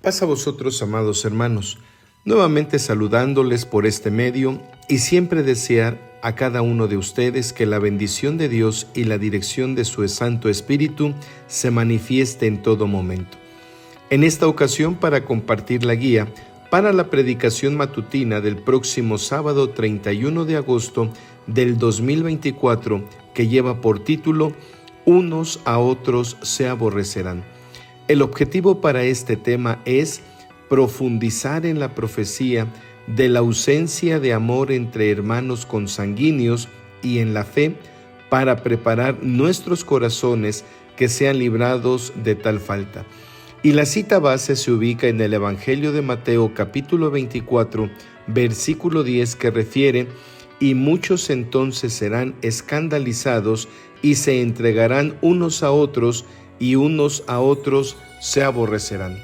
Paz a vosotros, amados hermanos, nuevamente saludándoles por este medio y siempre desear a cada uno de ustedes que la bendición de Dios y la dirección de su Santo Espíritu se manifieste en todo momento. En esta ocasión, para compartir la guía para la predicación matutina del próximo sábado 31 de agosto del 2024, que lleva por título Unos a otros se aborrecerán. El objetivo para este tema es profundizar en la profecía de la ausencia de amor entre hermanos consanguíneos y en la fe para preparar nuestros corazones que sean librados de tal falta. Y la cita base se ubica en el Evangelio de Mateo capítulo 24, versículo 10, que refiere: y muchos entonces serán escandalizados y se entregarán unos a otros y unos a otros se aborrecerán.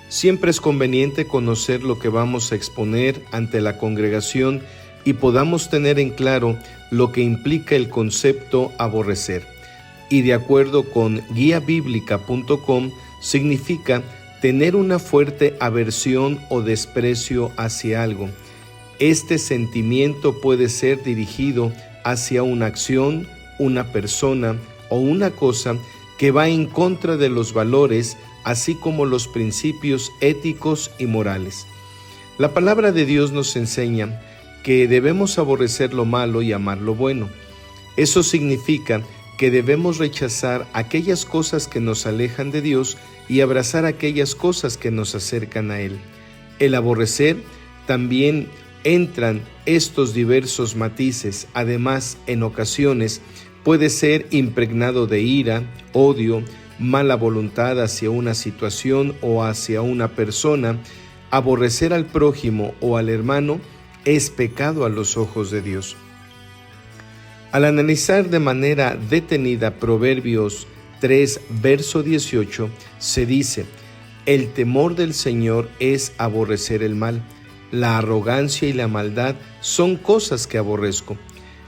Siempre es conveniente conocer lo que vamos a exponer ante la congregación y podamos tener en claro lo que implica el concepto aborrecer. Y de acuerdo con guiabiblica.com, significa tener una fuerte aversión o desprecio hacia algo. Este sentimiento puede ser dirigido hacia una acción, una persona o una cosa que va en contra de los valores, así como los principios éticos y morales. La palabra de Dios nos enseña que debemos aborrecer lo malo y amar lo bueno. Eso significa que debemos rechazar aquellas cosas que nos alejan de Dios y abrazar aquellas cosas que nos acercan a Él. El aborrecer también entran estos diversos matices. Además, en ocasiones puede ser impregnado de ira, odio, mala voluntad hacia una situación o hacia una persona. Aborrecer al prójimo o al hermano es pecado a los ojos de Dios. Al analizar de manera detenida Proverbios 3, verso 18, se dice: el temor del Señor es aborrecer el mal. La arrogancia y la maldad son cosas que aborrezco.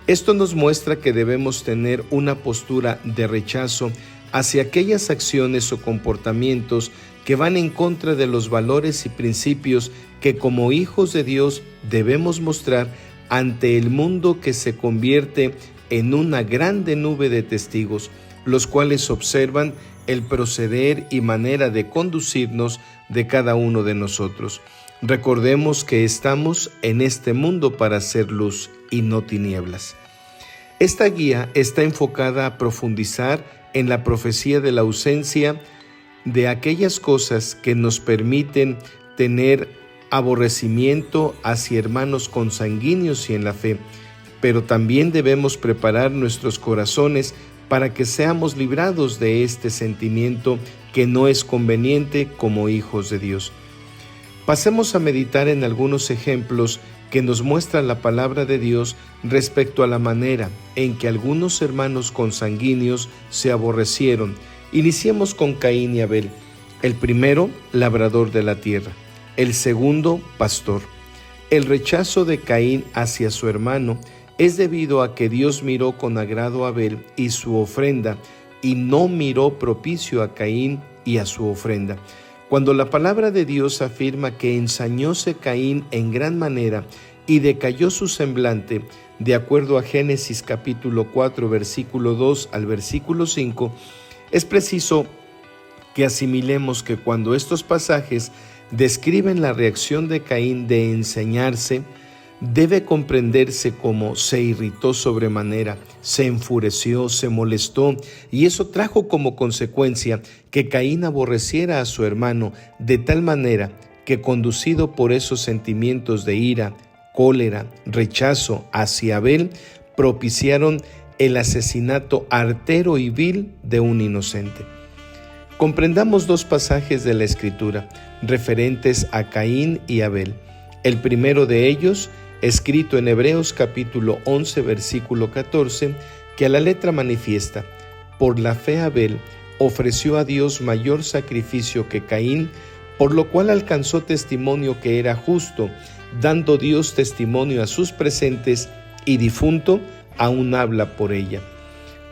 Esto nos muestra que debemos tener una postura de rechazo hacia aquellas acciones o comportamientos que van en contra de los valores y principios que como hijos de Dios debemos mostrar ante el mundo, que se convierte en una grande nube de testigos, los cuales observan el proceder y manera de conducirnos de cada uno de nosotros. Recordemos que estamos en este mundo para hacer luz y no tinieblas. Esta guía está enfocada a profundizar en la profecía de la ausencia de aquellas cosas que nos permiten tener aborrecimiento hacia hermanos consanguíneos y en la fe, pero también debemos preparar nuestros corazones para que seamos librados de este sentimiento que no es conveniente como hijos de Dios. Pasemos a meditar en algunos ejemplos que nos muestra la palabra de Dios respecto a la manera en que algunos hermanos consanguíneos se aborrecieron. Iniciemos con Caín y Abel. El primero, labrador de la tierra. El segundo, pastor. El rechazo de Caín hacia su hermano es debido a que Dios miró con agrado a Abel y su ofrenda, y no miró propicio a Caín y a su ofrenda. Cuando la palabra de Dios afirma que ensañóse Caín en gran manera y decayó su semblante, de acuerdo a Génesis capítulo 4, versículo 2 al versículo 5, es preciso que asimilemos que cuando estos pasajes describen la reacción de Caín de ensañarse, debe comprenderse como se irritó sobremanera, se enfureció, se molestó, y eso trajo como consecuencia que Caín aborreciera a su hermano de tal manera que, conducido por esos sentimientos de ira, cólera, rechazo hacia Abel, propiciaron el asesinato artero y vil de un inocente. Comprendamos dos pasajes de la Escritura referentes a Caín y Abel. El primero de ellos, escrito en Hebreos capítulo 11, versículo 14, que a la letra manifiesta: por la fe Abel ofreció a Dios mayor sacrificio que Caín, por lo cual alcanzó testimonio que era justo, dando Dios testimonio a sus presentes, y difunto aún habla por ella.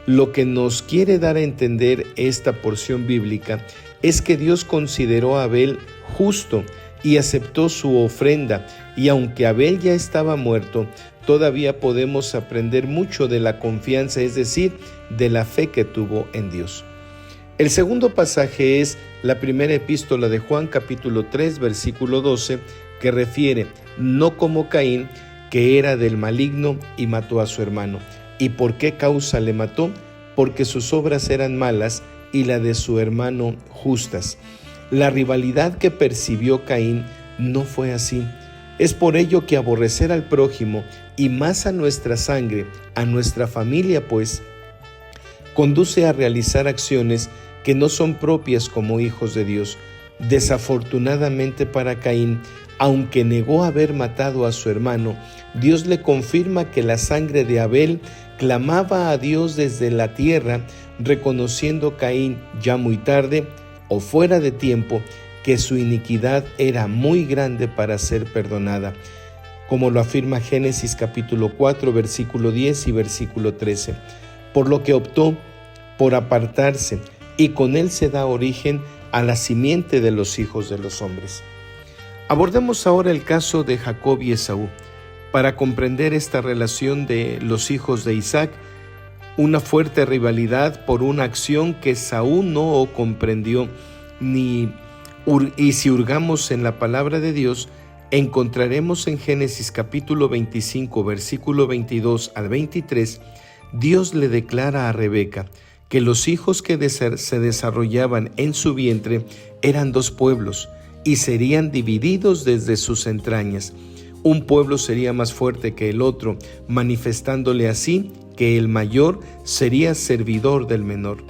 Lo que nos quiere dar a entender esta porción bíblica es que Dios consideró a Abel justo y aceptó su ofrenda, y aunque Abel ya estaba muerto, todavía podemos aprender mucho de la confianza, es decir, de la fe que tuvo en Dios. El segundo pasaje es la primera epístola de Juan, capítulo 3, versículo 12, que refiere: no como Caín, que era del maligno y mató a su hermano. ¿Y por qué causa le mató? Porque sus obras eran malas y la de su hermano justas. La rivalidad que percibió Caín no fue así. Es por ello que aborrecer al prójimo, y más a nuestra sangre, a nuestra familia, pues, conduce a realizar acciones que no son propias como hijos de Dios. Desafortunadamente para Caín, aunque negó haber matado a su hermano, Dios le confirma que la sangre de Abel clamaba a Dios desde la tierra, reconociendo Caín ya muy tarde o fuera de tiempo que su iniquidad era muy grande para ser perdonada, como lo afirma Génesis capítulo 4, versículo 10 y versículo 13, por lo que optó por apartarse, y con él se da origen a la simiente de los hijos de los hombres. Abordemos ahora el caso de Jacob y Esaú. Para comprender esta relación de los hijos de Isaac, una fuerte rivalidad por una acción que Esaú no comprendió, y si hurgamos en la palabra de Dios, encontraremos en Génesis capítulo 25, versículo 22 al 23, Dios le declara a Rebeca que los hijos que se desarrollaban en su vientre eran dos pueblos y serían divididos desde sus entrañas. Un pueblo sería más fuerte que el otro, manifestándole así que el mayor sería servidor del menor.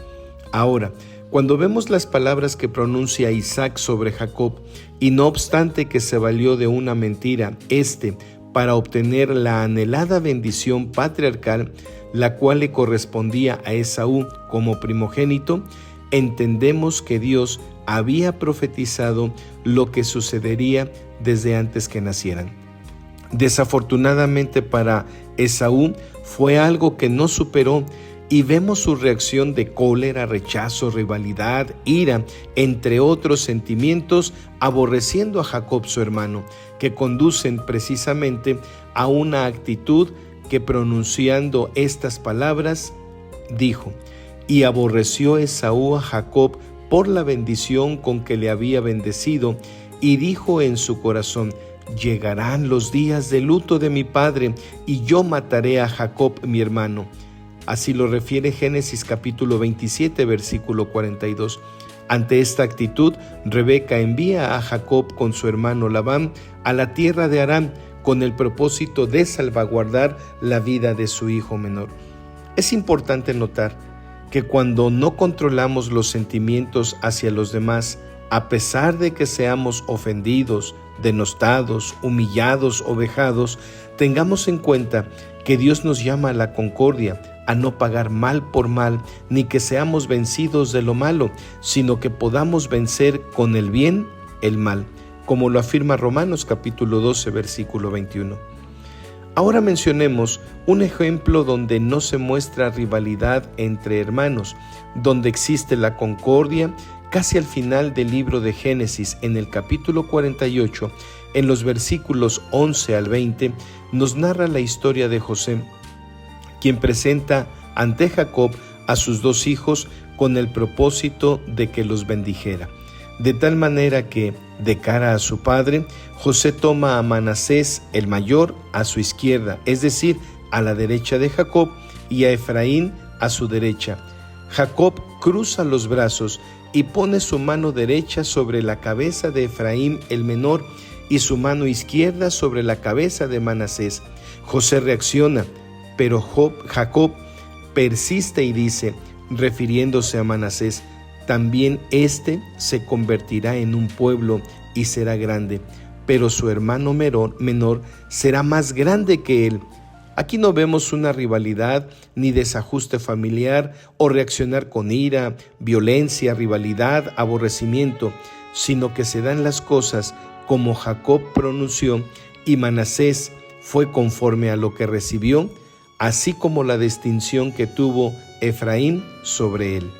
Ahora, cuando vemos las palabras que pronuncia Isaac sobre Jacob, y no obstante que se valió de una mentira para obtener la anhelada bendición patriarcal, la cual le correspondía a Esaú como primogénito, entendemos que Dios había profetizado lo que sucedería desde antes que nacieran. Desafortunadamente para Esaú fue algo que no superó, y vemos su reacción de cólera, rechazo, rivalidad, ira, entre otros sentimientos, aborreciendo a Jacob su hermano, que conducen precisamente a una actitud que, pronunciando estas palabras, dijo: y aborreció Esaú a Jacob por la bendición con que le había bendecido, y dijo en su corazón: llegarán los días de luto de mi padre, y yo mataré a Jacob mi hermano. Así lo refiere Génesis capítulo 27, versículo 42. Ante esta actitud, Rebeca envía a Jacob con su hermano Labán a la tierra de Aram con el propósito de salvaguardar la vida de su hijo menor. Es importante notar que cuando no controlamos los sentimientos hacia los demás, a pesar de que seamos ofendidos, denostados, humillados o vejados, tengamos en cuenta que Dios nos llama a la concordia, a no pagar mal por mal, ni que seamos vencidos de lo malo, sino que podamos vencer con el bien el mal, como lo afirma Romanos capítulo 12, versículo 21. Ahora mencionemos un ejemplo donde no se muestra rivalidad entre hermanos, donde existe la concordia. Casi al final del libro de Génesis, en el capítulo 48, en los versículos 11 al 20, nos narra la historia de José, quien presenta ante Jacob a sus dos hijos con el propósito de que los bendijera. De tal manera que, de cara a su padre, José toma a Manasés, el mayor, a su izquierda, es decir, a la derecha de Jacob, y a Efraín a su derecha. Jacob cruza los brazos y pone su mano derecha sobre la cabeza de Efraín el menor y su mano izquierda sobre la cabeza de Manasés. José reacciona, pero Jacob persiste y dice, refiriéndose a Manasés: también éste se convertirá en un pueblo y será grande, pero su hermano menor será más grande que él. Aquí no vemos una rivalidad ni desajuste familiar o reaccionar con ira, violencia, rivalidad, aborrecimiento, sino que se dan las cosas como Jacob pronunció, y Manasés fue conforme a lo que recibió, así como la distinción que tuvo Efraín sobre él.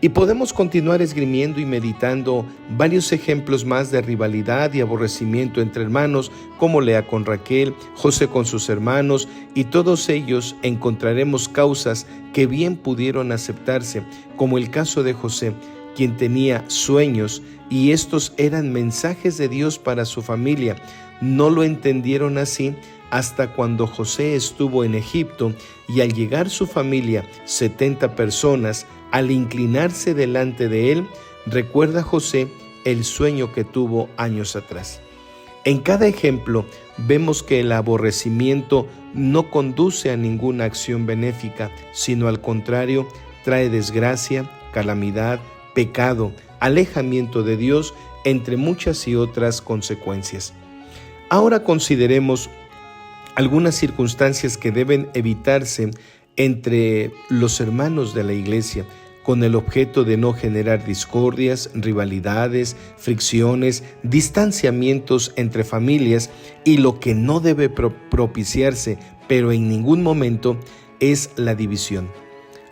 Y podemos continuar esgrimiendo y meditando varios ejemplos más de rivalidad y aborrecimiento entre hermanos, como Lea con Raquel, José con sus hermanos, y todos ellos encontraremos causas que bien pudieron aceptarse, como el caso de José, quien tenía sueños y estos eran mensajes de Dios para su familia. No lo entendieron así hasta cuando José estuvo en Egipto y al llegar su familia, 70 personas, al inclinarse delante de él, recuerda José el sueño que tuvo años atrás. En cada ejemplo vemos que el aborrecimiento no conduce a ninguna acción benéfica, sino al contrario, trae desgracia, calamidad, pecado, alejamiento de Dios, entre muchas y otras consecuencias. Ahora consideremos algunas circunstancias que deben evitarse entre los hermanos de la iglesia, con el objeto de no generar discordias, rivalidades, fricciones, distanciamientos entre familias, y lo que no debe propiciarse, pero en ningún momento, es la división.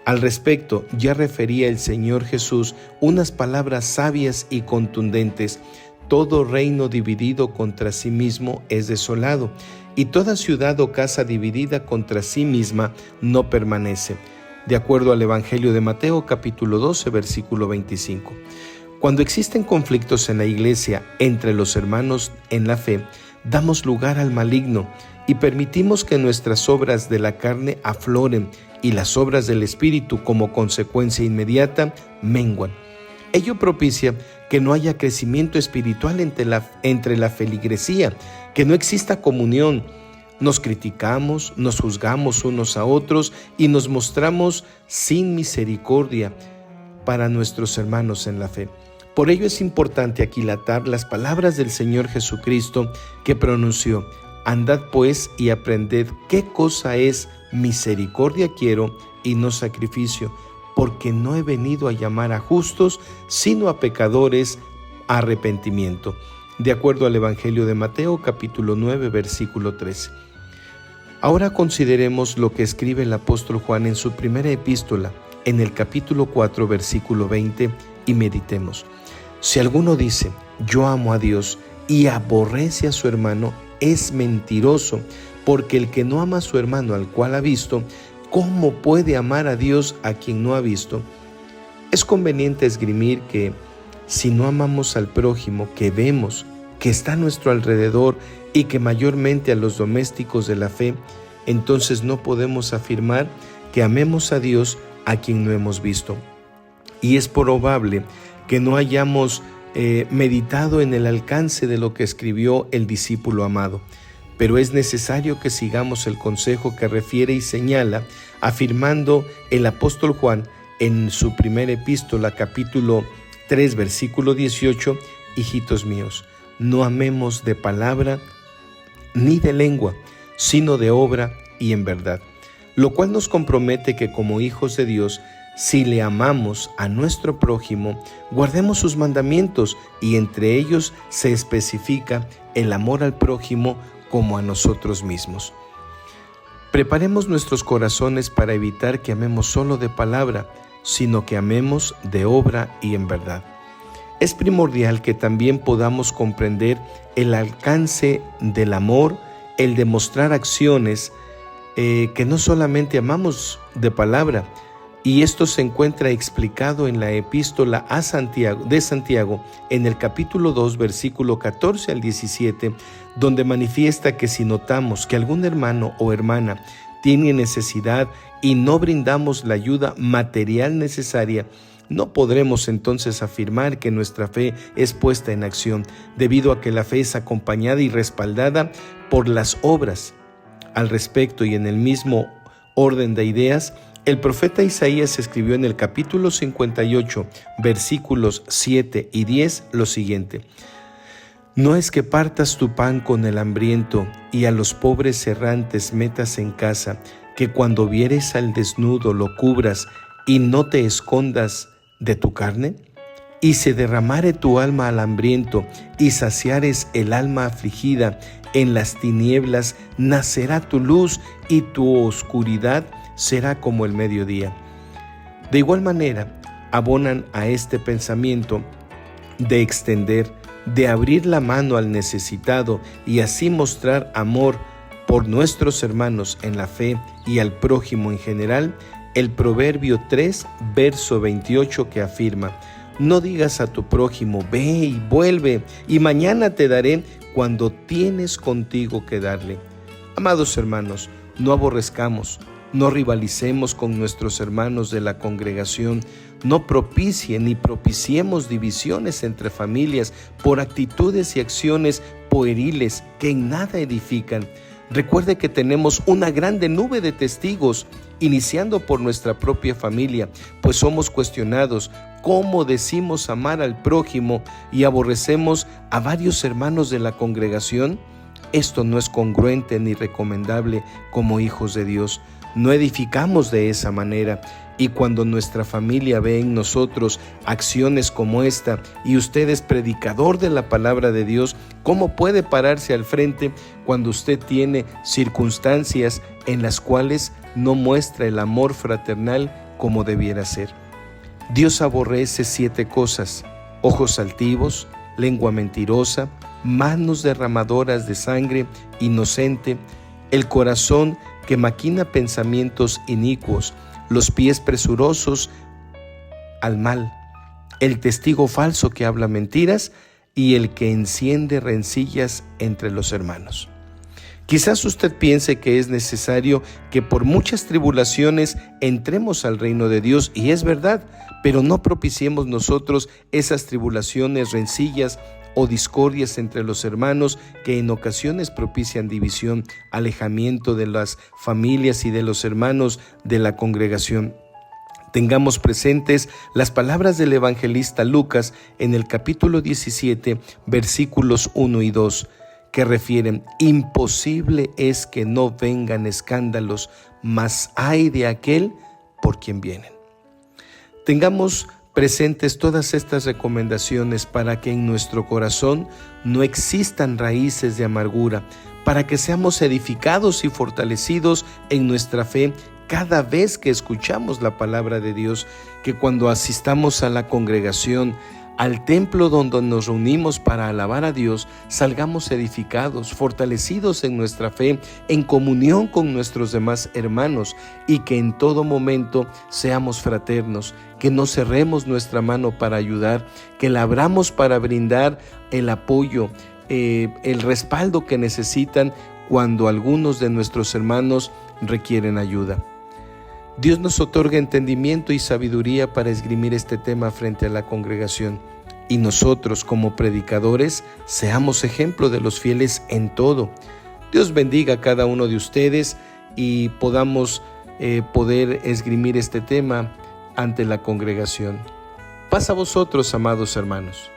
Al respecto, ya refería el Señor Jesús unas palabras sabias y contundentes: todo reino dividido contra sí mismo es desolado, y toda ciudad o casa dividida contra sí misma no permanece. De acuerdo al Evangelio de Mateo, capítulo 12, versículo 25. Cuando existen conflictos en la iglesia entre los hermanos en la fe, damos lugar al maligno y permitimos que nuestras obras de la carne afloren y las obras del Espíritu, como consecuencia inmediata, menguan. Ello propicia que no haya crecimiento espiritual entre la feligresía, que no exista comunión. Nos criticamos, nos juzgamos unos a otros y nos mostramos sin misericordia para nuestros hermanos en la fe. Por ello es importante aquilatar las palabras del Señor Jesucristo que pronunció: andad pues y aprended qué cosa es misericordia quiero y no sacrificio, porque no he venido a llamar a justos, sino a pecadores a arrepentimiento. De acuerdo al Evangelio de Mateo, capítulo 9, versículo 13. Ahora consideremos lo que escribe el apóstol Juan en su primera epístola, en el capítulo 4, versículo 20, y meditemos. Si alguno dice, yo amo a Dios, y aborrece a su hermano, es mentiroso, porque el que no ama a su hermano al cual ha visto, ¿cómo puede amar a Dios a quien no ha visto? Es conveniente esgrimir que si no amamos al prójimo que vemos, que está a nuestro alrededor y que mayormente a los domésticos de la fe, entonces no podemos afirmar que amemos a Dios a quien no hemos visto. Y es probable que no hayamos meditado en el alcance de lo que escribió el discípulo amado, pero es necesario que sigamos el consejo que refiere y señala, afirmando el apóstol Juan en su primera epístola, capítulo 3, versículo 18, hijitos míos, no amemos de palabra ni de lengua, sino de obra y en verdad, lo cual nos compromete que como hijos de Dios, si le amamos a nuestro prójimo, guardemos sus mandamientos, y entre ellos se especifica el amor al prójimo como a nosotros mismos. Preparemos nuestros corazones para evitar que amemos solo de palabra, sino que amemos de obra y en verdad. Es primordial que también podamos comprender el alcance del amor, el demostrar acciones que no solamente amamos de palabra, y esto se encuentra explicado en la epístola de Santiago, en el capítulo 2, versículo 14 al 17, donde manifiesta que si notamos que algún hermano o hermana tiene necesidad y no brindamos la ayuda material necesaria, no podremos entonces afirmar que nuestra fe es puesta en acción, debido a que la fe es acompañada y respaldada por las obras. Al respecto, y en el mismo orden de ideas, el profeta Isaías escribió en el capítulo 58, versículos 7 y 10, lo siguiente: no es que partas tu pan con el hambriento y a los pobres errantes metas en casa, que cuando vieres al desnudo lo cubras y no te escondas de tu carne. Y se derramare tu alma al hambriento y saciares el alma afligida, en las tinieblas nacerá tu luz y tu oscuridad será como el mediodía. De igual manera, abonan a este pensamiento de extender, de abrir la mano al necesitado y así mostrar amor por nuestros hermanos en la fe y al prójimo en general, el Proverbio 3, verso 28 que afirma: no digas a tu prójimo, ve y vuelve, y mañana te daré cuando tienes contigo que darle. Amados hermanos, no aborrezcamos, no rivalicemos con nuestros hermanos de la congregación, no propicien ni propiciemos divisiones entre familias por actitudes y acciones pueriles que en nada edifican. Recuerde que tenemos una grande nube de testigos, iniciando por nuestra propia familia, pues somos cuestionados cómo decimos amar al prójimo y aborrecemos a varios hermanos de la congregación. Esto no es congruente ni recomendable como hijos de Dios. No edificamos de esa manera. Y cuando nuestra familia ve en nosotros acciones como esta, y usted es predicador de la palabra de Dios, ¿cómo puede pararse al frente cuando usted tiene circunstancias en las cuales no muestra el amor fraternal como debiera ser? Dios aborrece 7 cosas: ojos altivos, lengua mentirosa, manos derramadoras de sangre inocente, el corazón que maquina pensamientos inicuos, los pies presurosos al mal, el testigo falso que habla mentiras y el que enciende rencillas entre los hermanos. Quizás usted piense que es necesario que por muchas tribulaciones entremos al reino de Dios, y es verdad, pero no propiciemos nosotros esas tribulaciones, rencillas o discordias entre los hermanos que en ocasiones propician división, alejamiento de las familias y de los hermanos de la congregación. Tengamos presentes las palabras del evangelista Lucas en el capítulo 17, versículos 1 y 2, que refieren: imposible es que no vengan escándalos, mas ay de aquel por quien vienen. Tengamos presentes todas estas recomendaciones para que en nuestro corazón no existan raíces de amargura, para que seamos edificados y fortalecidos en nuestra fe cada vez que escuchamos la palabra de Dios, que cuando asistamos a la congregación, al templo donde nos reunimos para alabar a Dios, salgamos edificados, fortalecidos en nuestra fe, en comunión con nuestros demás hermanos, y que en todo momento seamos fraternos, que no cerremos nuestra mano para ayudar, que la abramos para brindar el apoyo, el respaldo que necesitan cuando algunos de nuestros hermanos requieren ayuda. Dios nos otorga entendimiento y sabiduría para esgrimir este tema frente a la congregación, y nosotros como predicadores seamos ejemplo de los fieles en todo. Dios bendiga a cada uno de ustedes y podamos poder esgrimir este tema ante la congregación. Paz a vosotros, amados hermanos.